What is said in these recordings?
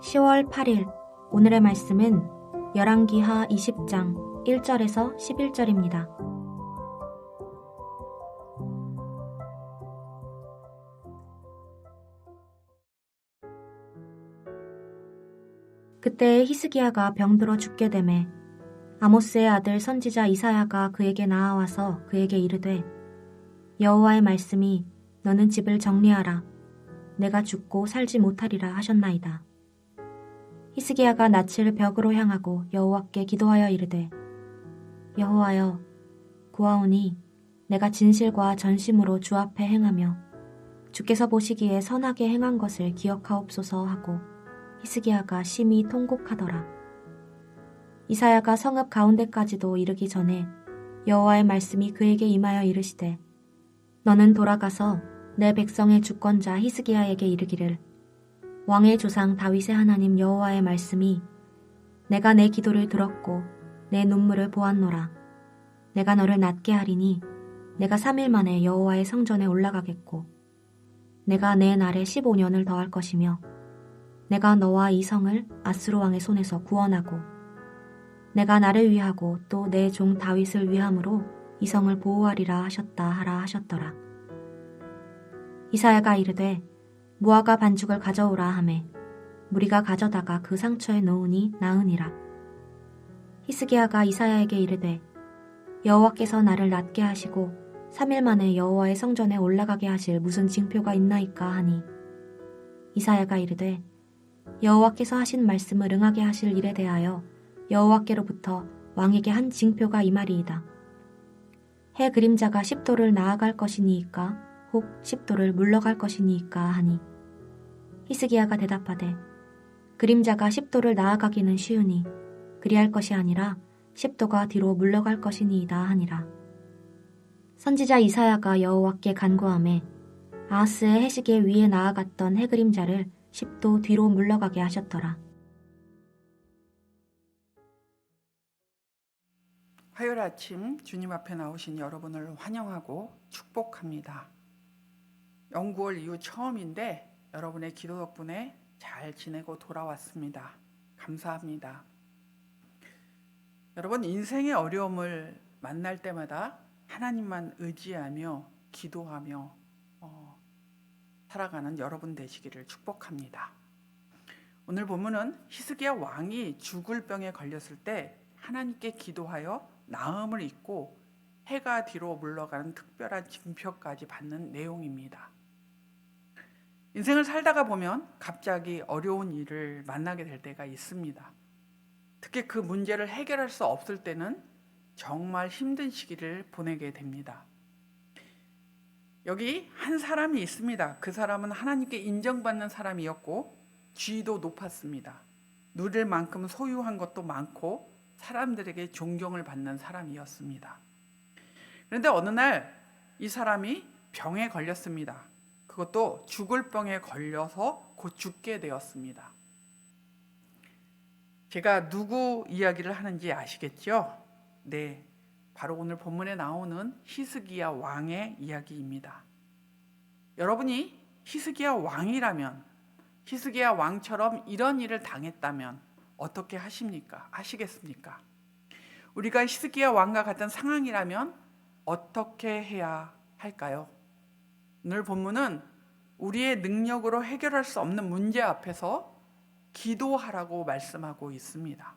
10월 8일 오늘의 말씀은 열왕기하 20장 1절에서 11절입니다. 그때 히스기야가 병들어 죽게 되매 아모스의 아들 선지자 이사야가 그에게 나아와서 그에게 이르되 여호와의 말씀이 너는 집을 정리하라. 내가 죽고 살지 못하리라 하셨나이다. 히스기야가 낯을 벽으로 향하고 여호와께 기도하여 이르되 여호와여 구하오니 내가 진실과 전심으로 주 앞에 행하며 주께서 보시기에 선하게 행한 것을 기억하옵소서 하고 히스기야가 심히 통곡하더라. 이사야가 성읍 가운데까지도 이르기 전에 여호와의 말씀이 그에게 임하여 이르시되 너는 돌아가서 내 백성의 주권자 히스기야에게 이르기를 왕의 조상 다윗의 하나님 여호와의 말씀이 내가 내 기도를 들었고 내 눈물을 보았노라. 내가 너를 낫게 하리니 내가 3일 만에 여호와의 성전에 올라가겠고 내가 내 날에 15년을 더할 것이며 내가 너와 이 성을 아스로 왕의 손에서 구원하고 내가 나를 위하고 또 내 종 다윗을 위함으로 이 성을 보호하리라 하셨다 하라 하셨더라. 이사야가 이르되 무화과 반죽을 가져오라 하매 무리가 가져다가 그 상처에 넣으니 나으니라. 히스기야가 이사야에게 이르되 여호와께서 나를 낫게 하시고 3일 만에 여호와의 성전에 올라가게 하실 무슨 징표가 있나이까 하니 이사야가 이르되 여호와께서 하신 말씀을 응하게 하실 일에 대하여 여호와께로부터 왕에게 한 징표가 임하리이다. 해 그림자가 10도를 나아갈 것이니이까 혹 10도를 물러갈 것이니이까 하니 히스기야가 대답하되 그림자가 10도를 나아가기는 쉬우니 그리할 것이 아니라 10도가 뒤로 물러갈 것이니이다 하니라. 선지자 이사야가 여호와께 간구하매 아하스의 해시계 위에 나아갔던 해 그림자를 10도 뒤로 물러가게 하셨더라. 화요일 아침 주님 앞에 나오신 여러분을 환영하고 축복합니다. 영구월 이후 처음인데 여러분의 기도 덕분에 잘 지내고 돌아왔습니다. 감사합니다. 여러분 인생의 어려움을 만날 때마다 하나님만 의지하며 기도하며 살아가는 여러분 되시기를 축복합니다. 오늘 본문은 히스기야 왕이 죽을 병에 걸렸을 때 하나님께 기도하여 나음을 입고 해가 뒤로 물러가는 특별한 징표까지 받는 내용입니다. 인생을 살다가 보면 갑자기 어려운 일을 만나게 될 때가 있습니다. 특히 그 문제를 해결할 수 없을 때는 정말 힘든 시기를 보내게 됩니다. 여기 한 사람이 있습니다. 그 사람은 하나님께 인정받는 사람이었고 지위도 높았습니다. 누릴 만큼 소유한 것도 많고 사람들에게 존경을 받는 사람이었습니다. 그런데 어느 날 이 사람이 병에 걸렸습니다. 그것도 죽을 병에 걸려서 곧 죽게 되었습니다. 제가 누구 이야기를 하는지 아시겠죠? 네, 바로 오늘 본문에 나오는 히스기야 왕의 이야기입니다. 여러분이 히스기야 왕이라면, 히스기야 왕처럼 이런 일을 당했다면 어떻게 하십니까? 하시겠습니까? 우리가 히스기야 왕과 같은 상황이라면 어떻게 해야 할까요? 오늘 본문은 우리의 능력으로 해결할 수 없는 문제 앞에서 기도하라고 말씀하고 있습니다.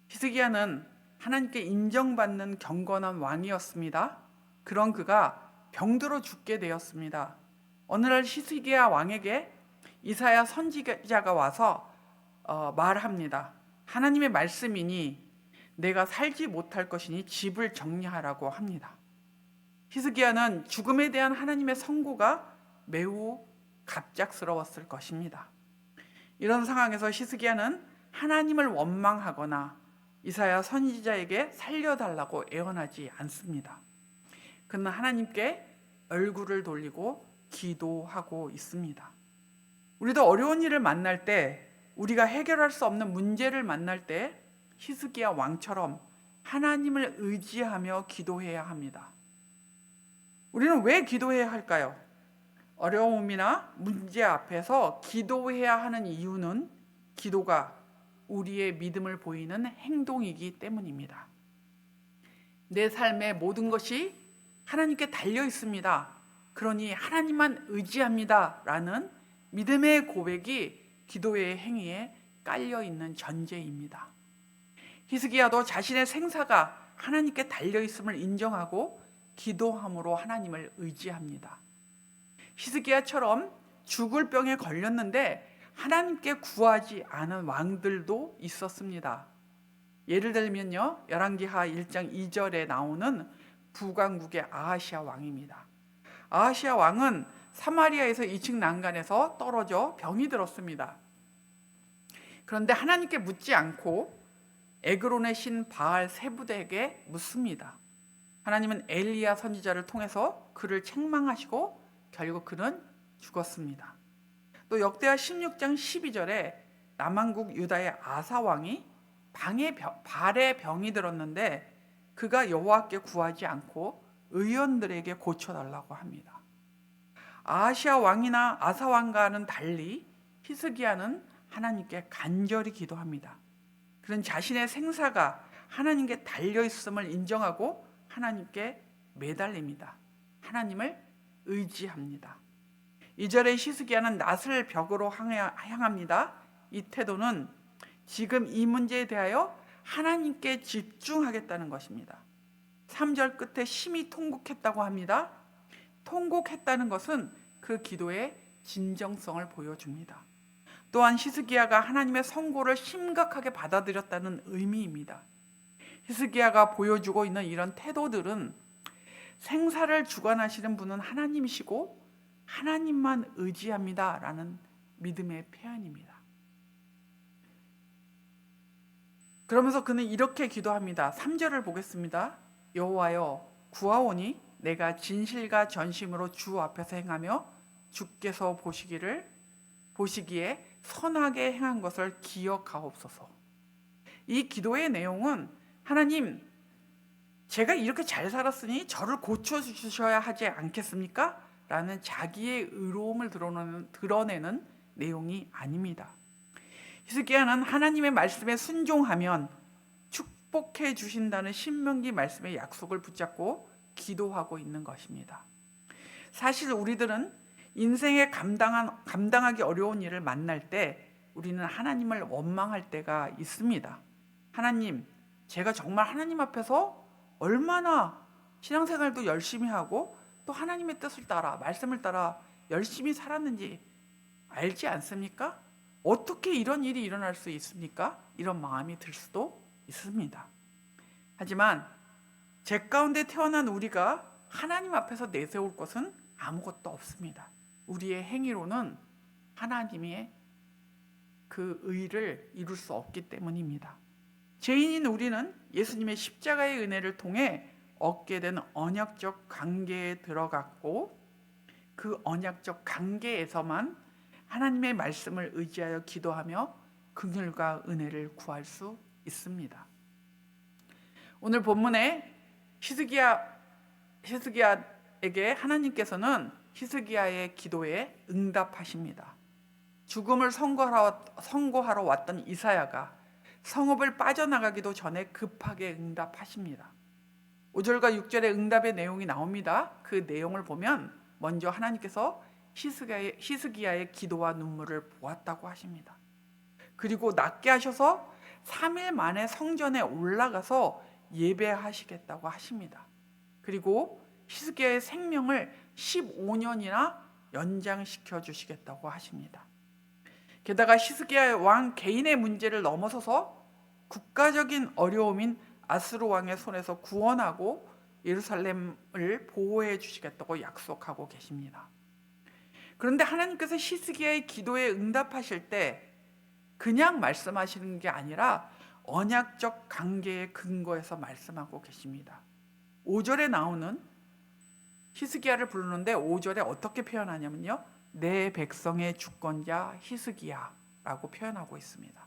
히스기야는 하나님께 인정받는 경건한 왕이었습니다. 그런 그가 병들어 죽게 되었습니다. 어느 날 히스기야 왕에게 이사야 선지자가 와서 말합니다. 하나님의 말씀이니 내가 살지 못할 것이니 집을 정리하라고 합니다. 히스기야는 죽음에 대한 하나님의 선고가 매우 갑작스러웠을 것입니다. 이런 상황에서 히스기야는 하나님을 원망하거나 이사야 선지자에게 살려달라고 애원하지 않습니다. 그는 하나님께 얼굴을 돌리고 기도하고 있습니다. 우리도 어려운 일을 만날 때, 우리가 해결할 수 없는 문제를 만날 때 히스기야 왕처럼 하나님을 의지하며 기도해야 합니다. 우리는 왜 기도해야 할까요? 어려움이나 문제 앞에서 기도해야 하는 이유는 기도가 우리의 믿음을 보이는 행동이기 때문입니다. 내 삶의 모든 것이 하나님께 달려 있습니다. 그러니 하나님만 의지합니다. 라는 믿음의 고백이 기도의 행위에 깔려 있는 전제입니다. 히스기야도 자신의 생사가 하나님께 달려 있음을 인정하고 기도함으로 하나님을 의지합니다. 히스기야처럼 죽을 병에 걸렸는데 하나님께 구하지 않은 왕들도 있었습니다. 예를 들면요, 열왕기하 1장 2절에 나오는 북왕국의 아하시아 왕입니다. 아하시아 왕은 사마리아에서 2층 난간에서 떨어져 병이 들었습니다. 그런데 하나님께 묻지 않고 에그론의 신 바알 세부대에게 묻습니다. 하나님은 엘리야 선지자를 통해서 그를 책망하시고 결국 그는 죽었습니다. 또 역대하 16장 12절에 남왕국 유다의 아사 왕이 발에 병이 들었는데 그가 여호와께 구하지 않고 의원들에게 고쳐달라고 합니다. 아하시아 왕이나 아사 왕과는 달리 히스기야는 하나님께 간절히 기도합니다. 그는 자신의 생사가 하나님께 달려 있음을 인정하고 하나님께 매달립니다. 하나님을 의지합니다. 2절에 히스기야는 낫을 벽으로 향합니다. 이 태도는 지금 이 문제에 대하여 하나님께 집중하겠다는 것입니다. 3절 끝에 심히 통곡했다고 합니다. 통곡했다는 것은 그 기도의 진정성을 보여줍니다. 또한 히스기야가 하나님의 선고를 심각하게 받아들였다는 의미입니다. 히스기야가 보여주고 있는 이런 태도들은 생사를 주관하시는 분은 하나님이시고 하나님만 의지합니다 라는 믿음의 표현입니다. 그러면서 그는 이렇게 기도합니다. 3절을 보겠습니다. 여호와여, 구하오니 내가 진실과 전심으로 주 앞에서 행하며 주께서 보시기에 선하게 행한 것을 기억하옵소서. 이 기도의 내용은 하나님, 제가 이렇게 잘 살았으니 저를 고쳐주셔야 하지 않겠습니까? 라는 자기의 의로움을 드러내는 내용이 아닙니다. 히스기야는 하나님의 말씀에 순종하면 축복해 주신다는 신명기 말씀의 약속을 붙잡고 기도하고 있는 것입니다. 사실 우리들은 인생에 감당하기 어려운 일을 만날 때 우리는 하나님을 원망할 때가 있습니다. 하나님, 제가 정말 하나님 앞에서 얼마나 신앙생활도 열심히 하고 또 하나님의 뜻을 따라, 말씀을 따라 열심히 살았는지 알지 않습니까? 어떻게 이런 일이 일어날 수 있습니까? 이런 마음이 들 수도 있습니다. 하지만 제 가운데 태어난 우리가 하나님 앞에서 내세울 것은 아무것도 없습니다. 우리의 행위로는 하나님의 그 의를 이룰 수 없기 때문입니다. 죄인인 우리는 예수님의 십자가의 은혜를 통해 얻게 된 언약적 관계에 들어갔고 그 언약적 관계에서만 하나님의 말씀을 의지하여 기도하며 긍휼과 은혜를 구할 수 있습니다. 오늘 본문에 히스기야에게 하나님께서는 히스기야의 기도에 응답하십니다. 죽음을 선고하러 왔던 이사야가 성읍을 빠져나가기도 전에 급하게 응답하십니다. 5절과 6절의 응답의 내용이 나옵니다. 그 내용을 보면 먼저 하나님께서 히스기야의 기도와 눈물을 보았다고 하십니다. 그리고 낫게 하셔서 3일 만에 성전에 올라가서 예배하시겠다고 하십니다. 그리고 히스기야의 생명을 15년이나 연장시켜 주시겠다고 하십니다. 게다가 히스기야 왕 개인의 문제를 넘어서서 국가적인 어려움인 아스루 왕의 손에서 구원하고 예루살렘을 보호해 주시겠다고 약속하고 계십니다. 그런데 하나님께서 히스기야의 기도에 응답하실 때 그냥 말씀하시는 게 아니라 언약적 관계의 근거에서 말씀하고 계십니다. 5절에 나오는 히스기야를 부르는데 5절에 어떻게 표현하냐면요, 내 백성의 주권자 히스기야라고 표현하고 있습니다.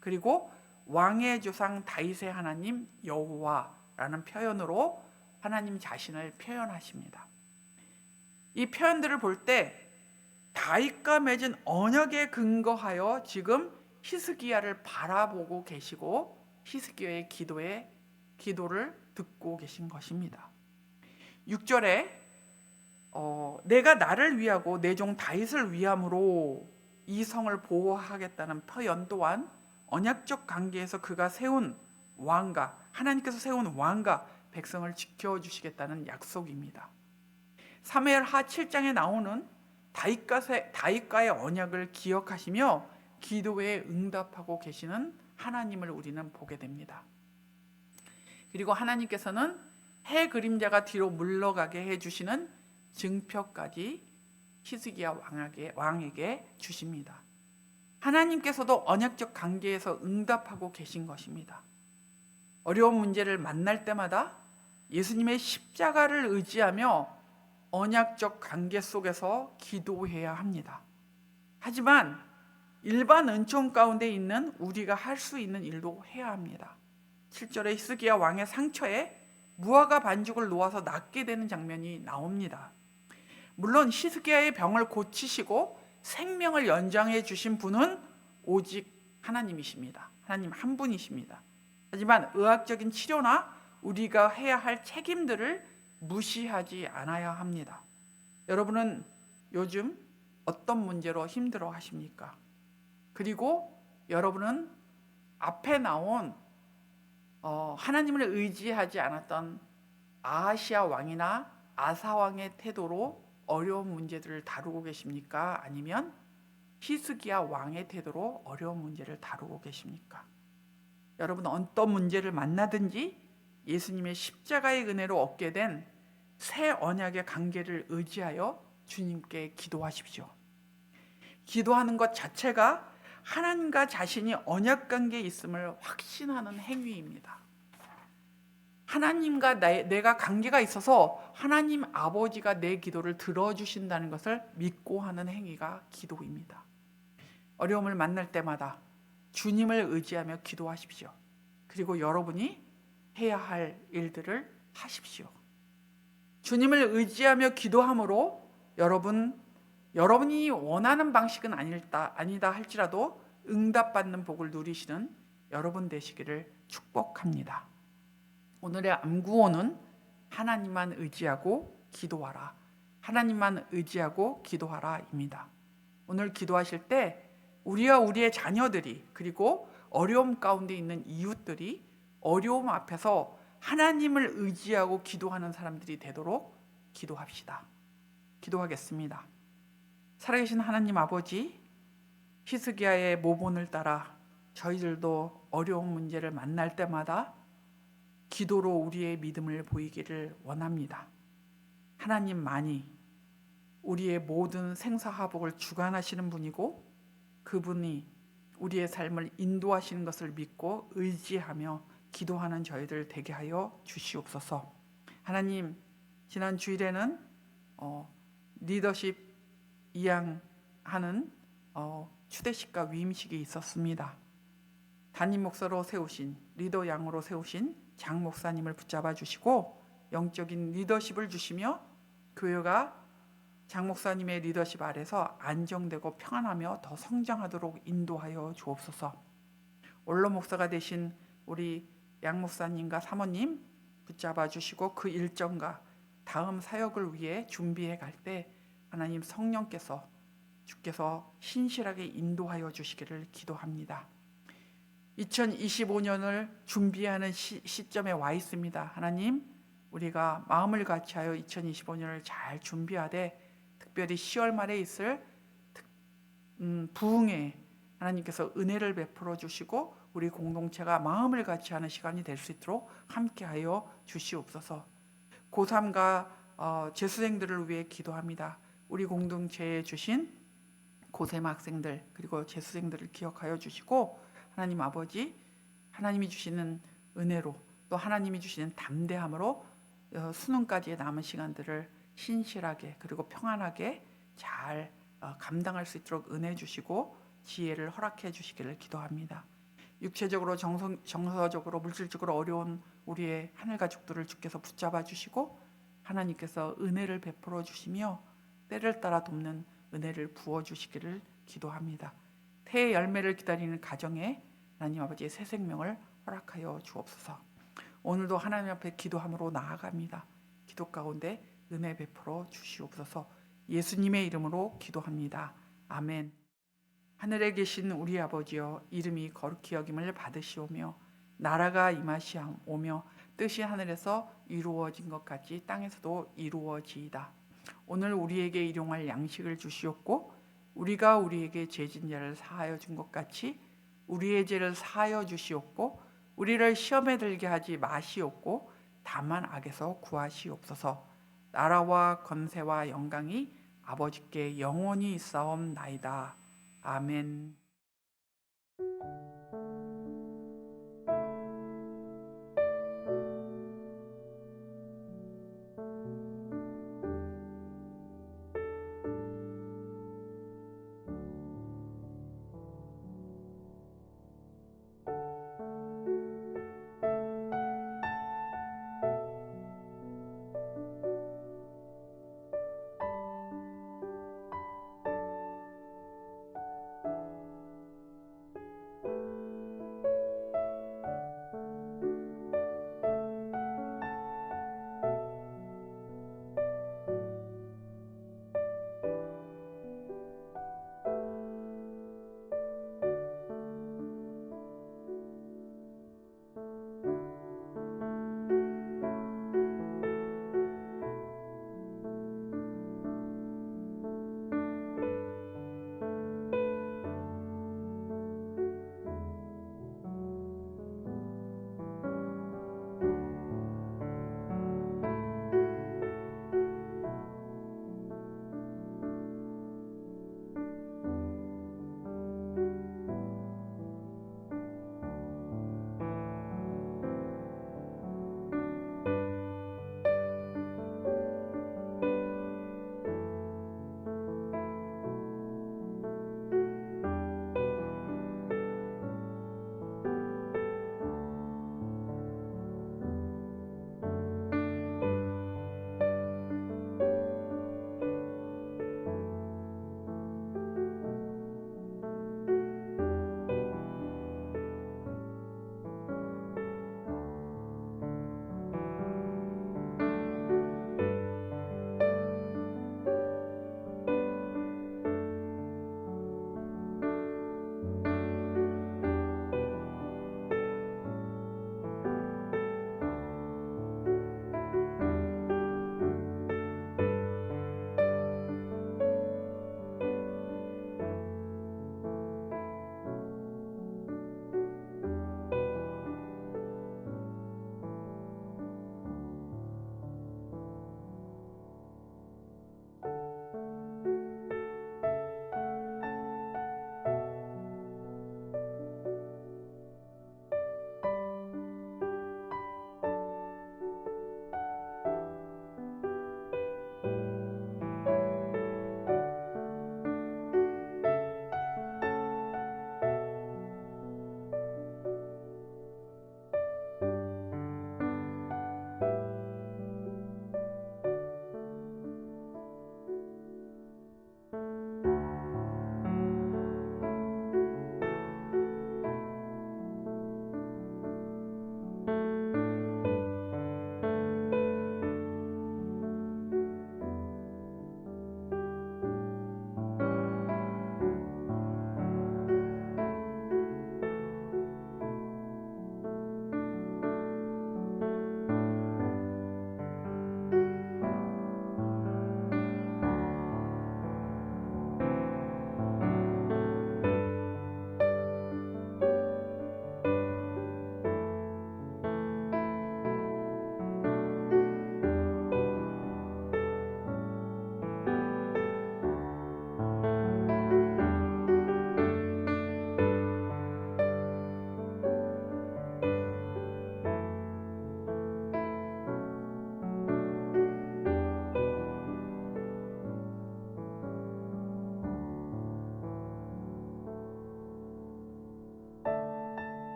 그리고 왕의 조상 다윗의 하나님 여호와라는 표현으로 하나님 자신을 표현하십니다. 이 표현들을 볼 때 다윗과 맺은 언약에 근거하여 지금 히스기야를 바라보고 계시고 히스기야의 기도를 듣고 계신 것입니다. 6절에 내가 나를 위하고 내 종 다윗을 위함으로 이 성을 보호하겠다는 표현 또한 언약적 관계에서 그가 세운 왕과 하나님께서 세운 왕과 백성을 지켜주시겠다는 약속입니다. 사무엘하 7장에 나오는 다윗과의 언약을 기억하시며 기도에 응답하고 계시는 하나님을 우리는 보게 됩니다. 그리고 하나님께서는 해 그림자가 뒤로 물러가게 해주시는 증표까지 히스기야 왕에게 주십니다. 하나님께서도 언약적 관계에서 응답하고 계신 것입니다. 어려운 문제를 만날 때마다 예수님의 십자가를 의지하며 언약적 관계 속에서 기도해야 합니다. 하지만 일반 은총 가운데 있는 우리가 할 수 있는 일도 해야 합니다. 7절에 히스기야 왕의 상처에 무화과 반죽을 놓아서 낫게 되는 장면이 나옵니다. 물론 히스기야의 병을 고치시고 생명을 연장해 주신 분은 오직 하나님이십니다. 하나님 한 분이십니다. 하지만 의학적인 치료나 우리가 해야 할 책임들을 무시하지 않아야 합니다. 여러분은 요즘 어떤 문제로 힘들어 하십니까? 그리고 여러분은 앞에 나온 하나님을 의지하지 않았던 아하시아 왕이나 아사 왕의 태도로 어려운 문제들을 다루고 계십니까? 아니면 히스기야 왕의 태도로 어려운 문제를 다루고 계십니까? 여러분 어떤 문제를 만나든지 예수님의 십자가의 은혜로 얻게 된 새 언약의 관계를 의지하여 주님께 기도하십시오. 기도하는 것 자체가 하나님과 자신이 언약 관계에 있음을 확신하는 행위입니다. 하나님과 내가 관계가 있어서 하나님 아버지가 내 기도를 들어주신다는 것을 믿고 하는 행위가 기도입니다. 어려움을 만날 때마다 주님을 의지하며 기도하십시오. 그리고 여러분이 해야 할 일들을 하십시오. 주님을 의지하며 기도함으로 여러분이 원하는 방식은 아니다 할지라도 응답받는 복을 누리시는 여러분 되시기를 축복합니다. 오늘의 암구호는 하나님만 의지하고 기도하라. 하나님만 의지하고 기도하라입니다. 오늘 기도하실 때 우리와 우리의 자녀들이 그리고 어려움 가운데 있는 이웃들이 어려움 앞에서 하나님을 의지하고 기도하는 사람들이 되도록 기도합시다. 기도하겠습니다. 살아계신 하나님 아버지, 히스기야의 모본을 따라 저희들도 어려운 문제를 만날 때마다 기도로 우리의 믿음을 보이기를 원합니다. 하나님만이 우리의 모든 생사화복을 주관하시는 분이고 그분이 우리의 삶을 인도하시는 것을 믿고 의지하며 기도하는 저희들 되게 하여 주시옵소서. 하나님, 지난 주일에는 리더십 이양하는 추대식과 위임식이 있었습니다. 담임 목사로 세우신 리더 양으로 세우신 장 목사님을 붙잡아 주시고 영적인 리더십을 주시며 교회가 장 목사님의 리더십 아래서 안정되고 평안하며 더 성장하도록 인도하여 주옵소서. 원로 목사가 되신 우리 양 목사님과 사모님 붙잡아 주시고 그 일정과 다음 사역을 위해 준비해 갈 때 하나님 성령께서 주께서 신실하게 인도하여 주시기를 기도합니다. 2025년을 준비하는 시점에 와 있습니다. 하나님, 우리가 마음을 같이하여 2025년을 잘 준비하되 특별히 10월 말에 있을 부흥에 하나님께서 은혜를 베풀어 주시고 우리 공동체가 마음을 같이하는 시간이 될 수 있도록 함께하여 주시옵소서. 고3과 재수생들을 위해 기도합니다. 우리 공동체에 주신 고3 학생들 그리고 재수생들을 기억하여 주시고 하나님 아버지, 하나님이 주시는 은혜로 또 하나님이 주시는 담대함으로 수능까지의 남은 시간들을 신실하게 그리고 평안하게 잘 감당할 수 있도록 은혜 주시고 지혜를 허락해 주시기를 기도합니다. 육체적으로 정서적으로 물질적으로 어려운 우리의 하늘 가족들을 주께서 붙잡아 주시고 하나님께서 은혜를 베풀어 주시며 때를 따라 돕는 은혜를 부어 주시기를 기도합니다. 태의 열매를 기다리는 가정에 하나님 아버지의 새 생명을 허락하여 주옵소서. 오늘도 하나님 앞에 기도함으로 나아갑니다. 기도 가운데 은혜 베풀어 주시옵소서. 예수님의 이름으로 기도합니다. 아멘. 하늘에 계신 우리 아버지여, 이름이 거룩히 여김을 받으시오며 나라가 임하시오며 뜻이 하늘에서 이루어진 것 같이 땅에서도 이루어지이다. 오늘 우리에게 일용할 양식을 주시옵고 우리가 우리에게 죄진 자를 사하여 준 것 같이 우리의 죄를 사하여 주시옵고 우리를 시험에 들게 하지 마시옵고 다만 악에서 구하시옵소서. 나라와 권세와 영광이 아버지께 영원히 있사옵나이다. 아멘.